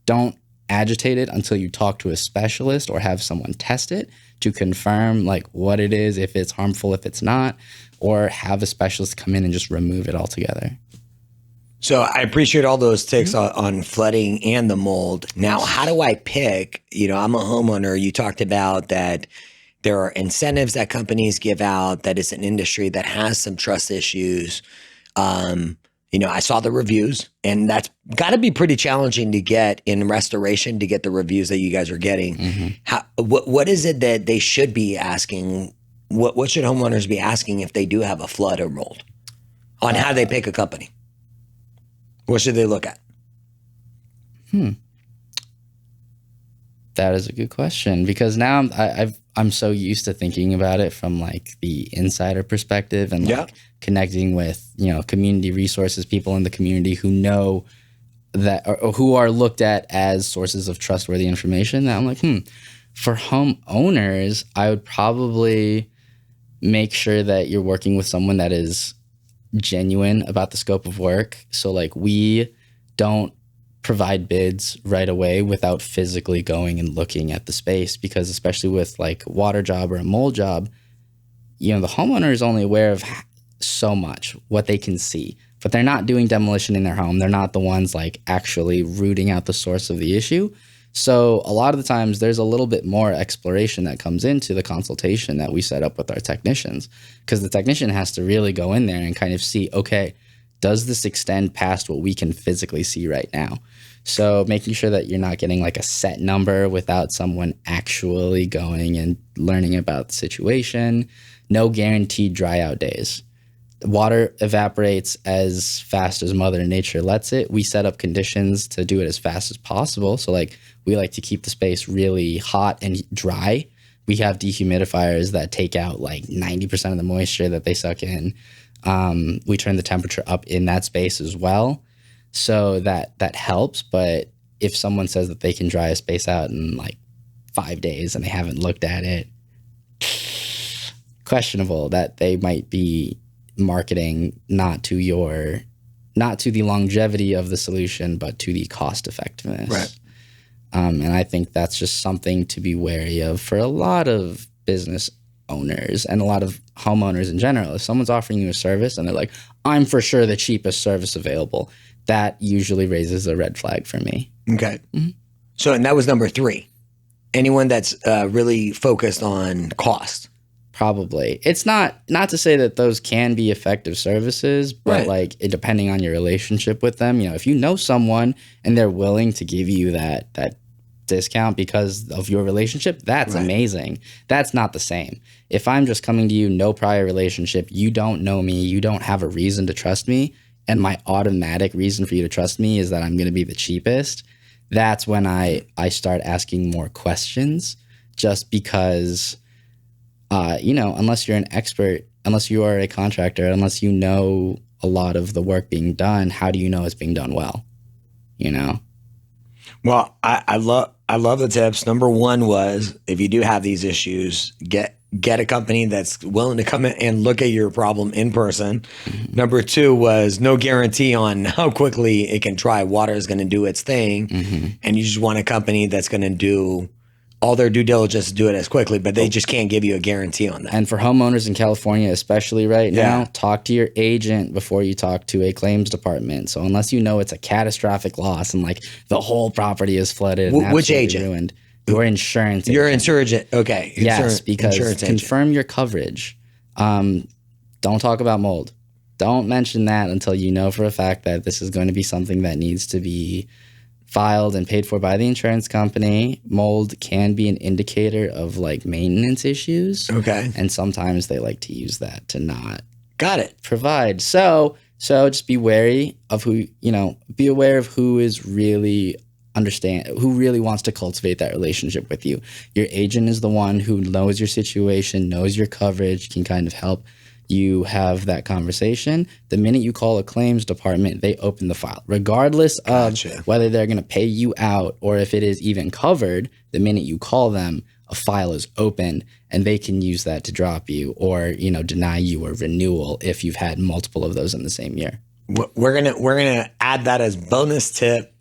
don't agitate it until you talk to a specialist or have someone test it to confirm like what it is, if it's harmful, if it's not, or have a specialist come in and just remove it altogether. So I appreciate all those tips on flooding and the mold. Now, how do I pick? I'm a homeowner. You talked about that there are incentives that companies give out, that it's an industry that has some trust issues. I saw the reviews, and that's got to be pretty challenging to get in restoration, to get the reviews that you guys are getting. Mm-hmm. What is it that they should be asking? What should homeowners be asking if they do have a flood or mold on how they pick a company? What should they look at? That is a good question, because now I'm so used to thinking about it from like the insider perspective and like connecting with, community resources, people in the community who know that, or who are looked at as sources of trustworthy information, that I'm like, for homeowners, I would probably make sure that you're working with someone that is genuine about the scope of work. So like we don't provide bids right away without physically going and looking at the space, because especially with like a water job or a mold job, the homeowner is only aware of so much, what they can see, but they're not doing demolition in their home. They're not the ones like actually rooting out the source of the issue. So a lot of the times there's a little bit more exploration that comes into the consultation that we set up with our technicians, because the technician has to really go in there and kind of see, okay, does this extend past what we can physically see right now? So making sure that you're not getting like a set number without someone actually going and learning about the situation. No guaranteed dry out days. Water evaporates as fast as Mother Nature lets it. We set up conditions to do it as fast as possible. So like we like to keep the space really hot and dry. We have dehumidifiers that take out like 90% of the moisture that they suck in. We turn the temperature up in that space as well. So that helps. But if someone says that they can dry a space out in like 5 days and they haven't looked at it, questionable that they might be marketing not to the longevity of the solution, but to the cost effectiveness. Right. And I think that's just something to be wary of for a lot of business owners and a lot of homeowners in general. If someone's offering you a service and they're like, I'm for sure the cheapest service available, that usually raises a red flag for me. Okay. Mm-hmm. So, and that was number 3. Anyone that's really focused on cost. Probably. It's not to say that those can be effective services, but like depending on your relationship with them, if you know someone and they're willing to give you that discount because of your relationship, that's amazing. That's not the same. If I'm just coming to you, no prior relationship, you don't know me, you don't have a reason to trust me, and my automatic reason for you to trust me is that I'm going to be the cheapest, that's when I start asking more questions, just because unless you're an expert, unless you are a contractor, unless you know a lot of the work being done, how do you know it's being done well? Well, I love the tips. Number 1 was, if you do have these issues, get a company that's willing to come in and look at your problem in person. Mm-hmm. Number 2 was no guarantee on how quickly it can dry. Water is going to do its thing. Mm-hmm. And you just want a company that's going to do all their due diligence to do it as quickly, but they just can't give you a guarantee on that. And for homeowners in California, especially right now, talk to your agent before you talk to a claims department. So unless you know it's a catastrophic loss and like the whole property is flooded and which agent? Ruined, your insurance Your insurgent. Okay. Yes, because confirm your coverage. Don't talk about mold. Don't mention that until you know for a fact that this is going to be something that needs to be filed and paid for by the insurance company. Mold can be an indicator of like maintenance issues. Okay. And sometimes they like to use that to not provide. So just be wary of be aware of who is really who really wants to cultivate that relationship with you. Your agent is the one who knows your situation, knows your coverage, can kind of help you have that conversation. The minute you call a claims department, they open the file. Regardless of whether they're going to pay you out or if it is even covered, the minute you call them, a file is opened and they can use that to drop you or, deny you a renewal if you've had multiple of those in the same year. We're gonna add that as bonus tip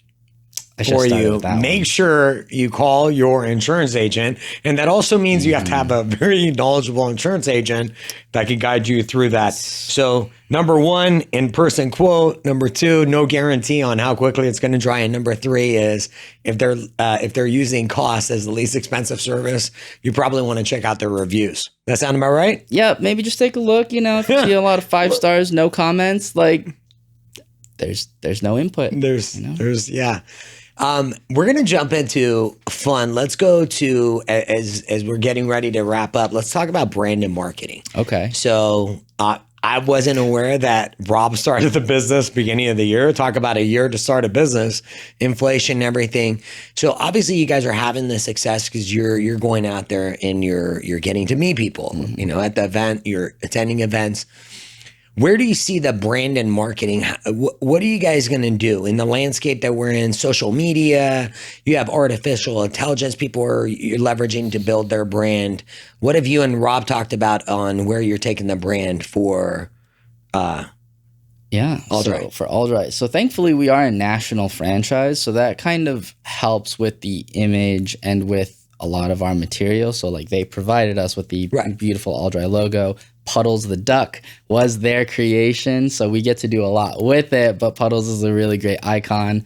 for you. Make sure you call your insurance agent. And that also means you have to have a very knowledgeable insurance agent that can guide you through that. So number 1, in-person quote. Number 2, no guarantee on how quickly it's going to dry. And number 3 is if they're using cost as the least expensive service, you probably want to check out their reviews. That sound about right? Yeah, maybe just take a look. If you see a lot of 5 stars, no comments, like there's no input. We're going to jump into fun. Let's go to, as we're getting ready to wrap up, let's talk about brand and marketing. Okay. So I wasn't aware that Rob started the business beginning of the year. Talk about a year to start a business, inflation and everything. So obviously you guys are having the success because you're going out there and you're getting to meet people, at the event, you're attending events. Where do you see the brand and marketing? What are you guys going to do in the landscape that we're in? Social media, you have artificial intelligence, you're leveraging to build their brand. What have you and Rob talked about on where you're taking the brand for AllDry? So for AllDry. So thankfully we are a national franchise. So that kind of helps with the image and with a lot of our material. So like they provided us with the beautiful AllDry logo. Puddles the duck was their creation, so we get to do a lot with it, but Puddles is a really great icon.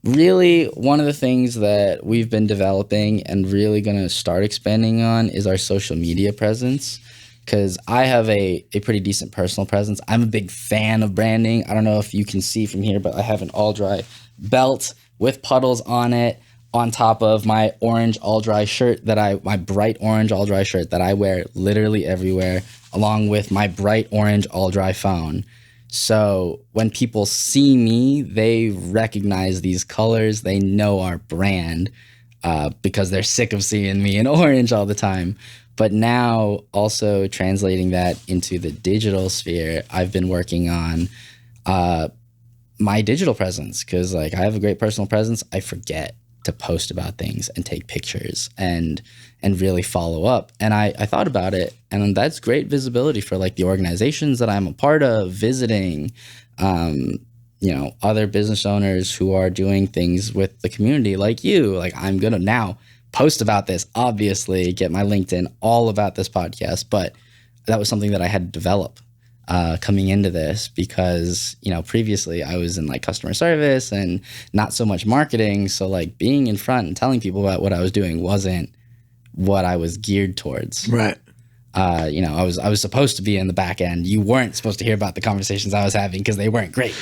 Really, one of the things that we've been developing and really going to start expanding on is our social media presence, because I have a pretty decent personal presence. I'm a big fan of branding. I don't know if you can see from here, but I have an AllDry belt with Puddles on it, on top of my orange AllDry shirt my bright orange AllDry shirt that I wear literally everywhere, along with my bright orange AllDry phone. So when people see me, they recognize these colors. They know our brand because they're sick of seeing me in orange all the time. But now also translating that into the digital sphere, I've been working on my digital presence because I have a great personal presence. I forget to post about things and take pictures and really follow up. And I thought about it, and that's great visibility for the organizations that I'm a part of, visiting, other business owners who are doing things with the community like you. I'm going to now post about this, obviously, get my LinkedIn all about this podcast. But that was something that I had to develop coming into this because, previously I was in customer service and not so much marketing. So being in front and telling people about what I was doing wasn't what I was geared towards. Right. I was supposed to be in the back end. You weren't supposed to hear about the conversations I was having because they weren't great.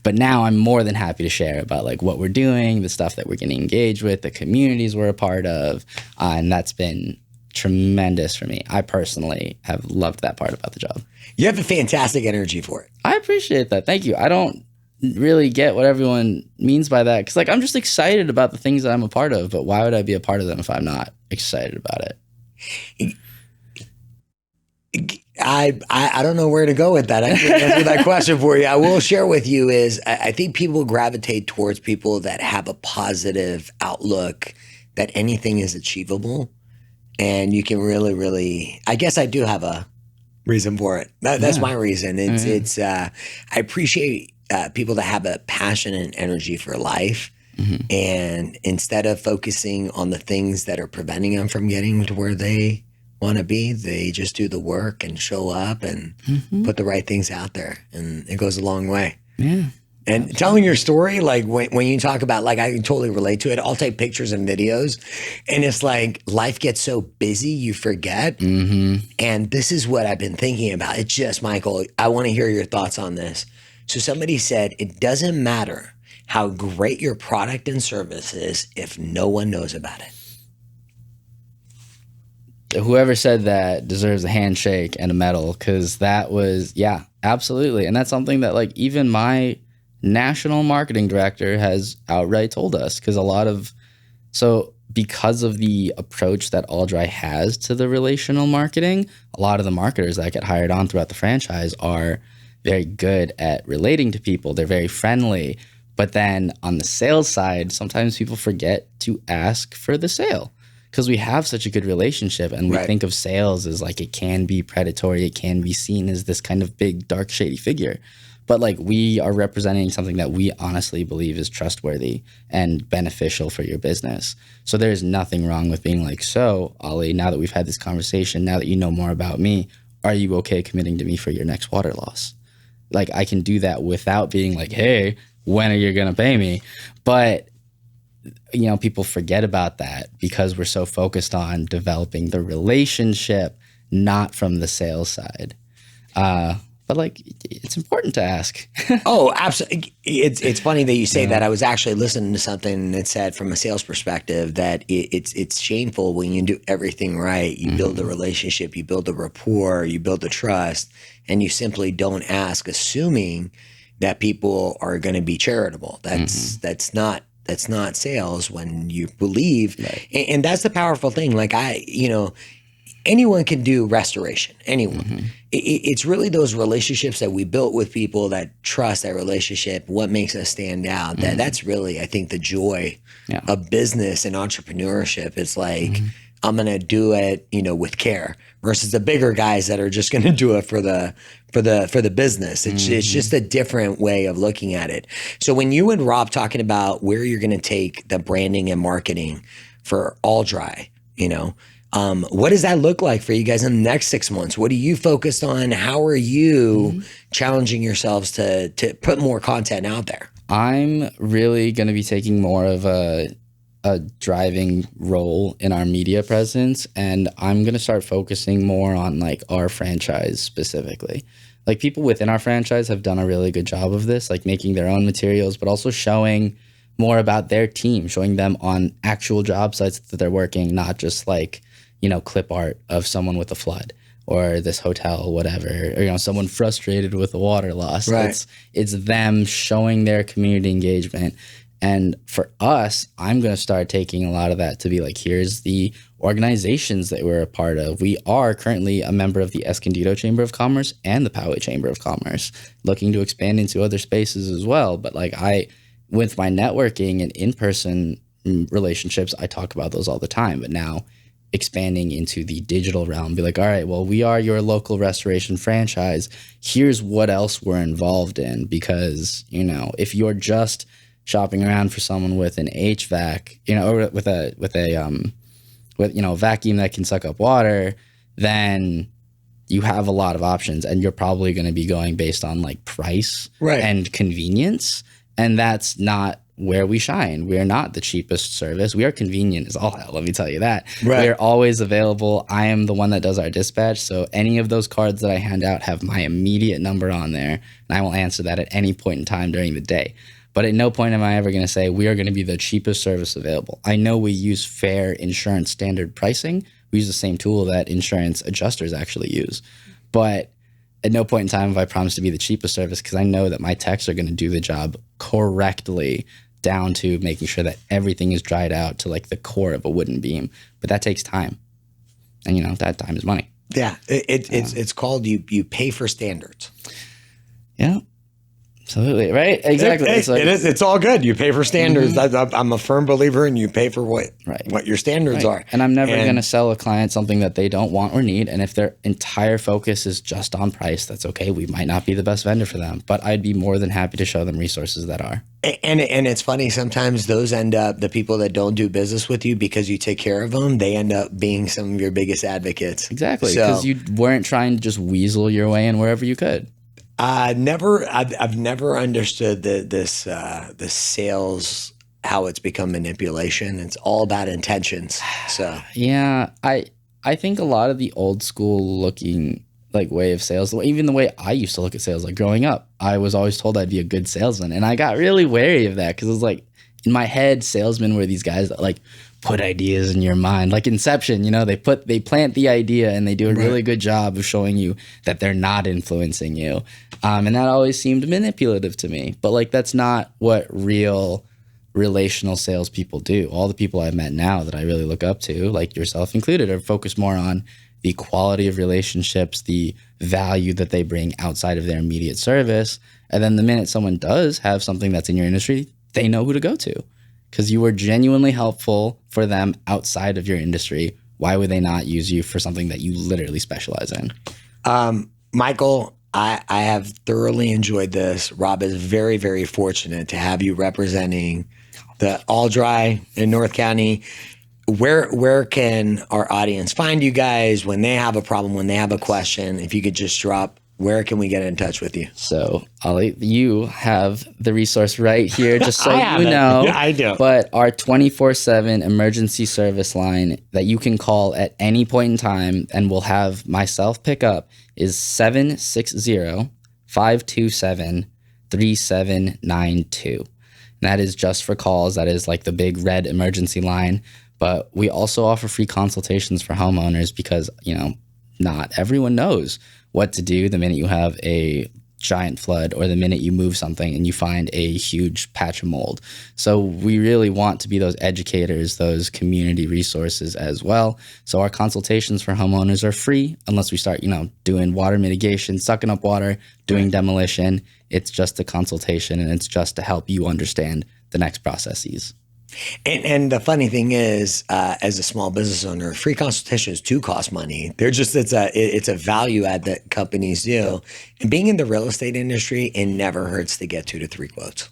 But now I'm more than happy to share about what we're doing, the stuff that we're getting engaged with, the communities we're a part of. And that's been tremendous for me. I personally have loved that part about the job. You have a fantastic energy for it. I appreciate that. Thank you. I don't really get what everyone means by that because I'm just excited about the things that I'm a part of, but why would I be a part of them if I'm not excited about it? I don't know where to go with that. I can answer that question for you. I will share with you is I think people gravitate towards people that have a positive outlook, that anything is achievable. And you can really, really, I guess I do have a reason for it. That's my reason. It's I appreciate people that have a passion and energy for life. Mm-hmm. And instead of focusing on the things that are preventing them from getting to where they want to be, they just do the work and show up and put the right things out there. And it goes a long way. Yeah. And telling your story, when you talk about, I can totally relate to it. I'll take pictures and videos, and it's life gets so busy, you forget. Mm-hmm. And this is what I've been thinking about. It's just, Michael, I want to hear your thoughts on this. So somebody said, it doesn't matter how great your product and service is if no one knows about it. Whoever said that deserves a handshake and a medal because that was, absolutely. And that's something that even my national marketing director has outright told us, because because of the approach that AllDry has to the relational marketing, a lot of the marketers that get hired on throughout the franchise are very good at relating to people. They're very friendly. But then on the sales side, sometimes people forget to ask for the sale because we have such a good relationship, and we think of sales as like it can be predatory. It can be seen as this kind of big, dark, shady figure. But like we are representing something that we honestly believe is trustworthy and beneficial for your business. So there's nothing wrong with being like, so Ollie, now that we've had this conversation, now that you know more about me, are you okay committing to me for your next water loss? Like I can do that without being like, hey, when are you going to pay me? But, you know, people forget about that because we're so focused on developing the relationship, not from the sales side. But like, it's important to ask. Oh, absolutely. It's funny that you say that. I was actually listening to something that said from a sales perspective that it's shameful when you do everything right. You build a relationship, you build a rapport, you build a trust, and you simply don't ask, assuming that people are going to be charitable. That's not sales when you believe. And that's the powerful thing. Like anyone can do restoration, anyone. It's really those relationships that we built with people, that trust, that relationship, what makes us stand out. That's really, I think, the joy of business and entrepreneurship. It's like, I'm going to do it, with care, versus the bigger guys that are just going to do it for the business. It's just a different way of looking at it. So when you and Rob talking about where you're going to take the branding and marketing for AllDry, what does that look like for you guys in the next 6 months? What are you focused on? How are you challenging yourselves to put more content out there? I'm really going to be taking more of a driving role in our media presence, and I'm going to start focusing more on like our franchise specifically. Like people within our franchise have done a really good job of this, like making their own materials, but also showing more about their team, showing them on actual job sites that they're working, not just like, clip art of someone with a flood or this hotel, whatever, or, someone frustrated with a water loss. Right. It's them showing their community engagement. And for us, I'm going to start taking a lot of that to be like, here's the organizations that we're a part of. We are currently a member of the Escondido Chamber of Commerce and the Poway Chamber of Commerce, looking to expand into other spaces as well. But like with my networking and in-person relationships, I talk about those all the time. But now expanding into the digital realm, be like, all right, well, we are your local restoration franchise. Here's what else we're involved in. Because, if you're just shopping around for someone with an HVAC, or with a vacuum that can suck up water, then you have a lot of options, and you're probably going to be going based on like price and convenience. And that's not where we shine. We are not the cheapest service. We are convenient as all hell, let me tell you that. Right. We are always available. I am the one that does our dispatch. So any of those cards that I hand out have my immediate number on there, and I will answer that at any point in time during the day. But at no point am I ever going to say we are going to be the cheapest service available. I know we use fair insurance standard pricing. We use the same tool that insurance adjusters actually use. But at no point in time have I promised to be the cheapest service, because I know that my techs are going to do the job correctly, down to making sure that everything is dried out to like the core of a wooden beam. But that takes time. And that time is money. Yeah. It's called you pay for standards. Yeah. Absolutely. Right. Exactly. It is. It's all good. You pay for standards. I'm a firm believer in you pay for what your standards are. And I'm never going to sell a client something that they don't want or need. And if their entire focus is just on price, that's okay. We might not be the best vendor for them, but I'd be more than happy to show them resources that are. And it's funny, sometimes those end up, the people that don't do business with you because you take care of them, they end up being some of your biggest advocates. Exactly. Because you weren't trying to just weasel your way in wherever you could. I've never understood this sales, how it's become manipulation. It's all about intentions. So yeah, I think a lot of the old school looking like way of sales, even the way I used to look at sales, like growing up, I was always told I'd be a good salesman, and I got really wary of that because it was like, in my head, salesmen were these guys that like put ideas in your mind, like Inception. You know, they plant the idea and they do a really good job of showing you that they're not influencing you, and that always seemed manipulative to me. But like that's not what real relational salespeople do. All the people I've met now that I really look up to, like yourself included, are focused more on the quality of relationships, the value that they bring outside of their immediate service. And then the minute someone does have something that's in your industry, they know who to go to because you were genuinely helpful for them outside of your industry. Why would they not use you for something that you literally specialize in? Michael, I have thoroughly enjoyed this. Rob is very, very fortunate to have you representing the AllDry in North County. Where can our audience find you guys when they have a problem, when they have a question? If you could just drop, where can we get in touch with you? So, Ollie, you have the resource right here, just so you know. Yeah, I do. But our 24/7 emergency service line that you can call at any point in time and we'll have myself pick up is 760-527-3792. That is just for calls. That is like the big red emergency line. But we also offer free consultations for homeowners because, you know, not everyone knows what to do the minute you have a giant flood or the minute you move something and you find a huge patch of mold. So we really want to be those educators, those community resources as well. So our consultations for homeowners are free unless we start, you know, doing water mitigation, sucking up water, doing demolition. It's just a consultation and it's just to help you understand the next processes. And the funny thing is, as a small business owner, free consultations do cost money. They're just it's a value add that companies do. And being in the real estate industry, it never hurts to get 2 to 3 quotes.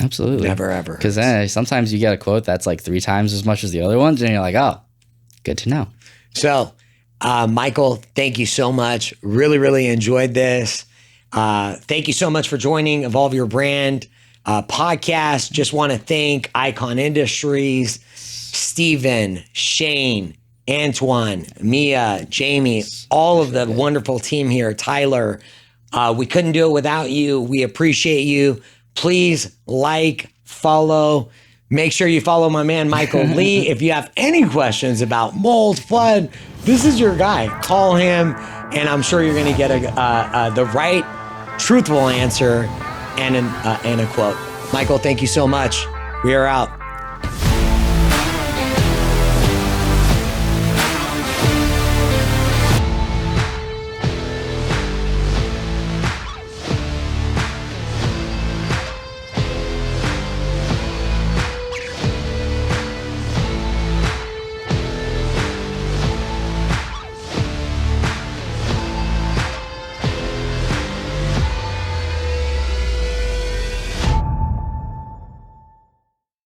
Absolutely, never ever. Because sometimes you get a quote that's like 3 times as much as the other ones, and you're like, oh, good to know. So, Michael, thank you so much. Really, really enjoyed this. Thank you so much for joining Evolve Your Brand podcast. Just want to thank Icon Industries, Steven, Shane, Antoine, Mia, Jamie, all of the wonderful team here, Tyler. We couldn't do it without you. We appreciate you. Please like, follow. Make sure you follow my man, Michael Lee. If you have any questions about mold, flood, this is your guy. Call him, and I'm sure you're going to get the right, truthful answer and a quote. Michael, thank you so much. We are out.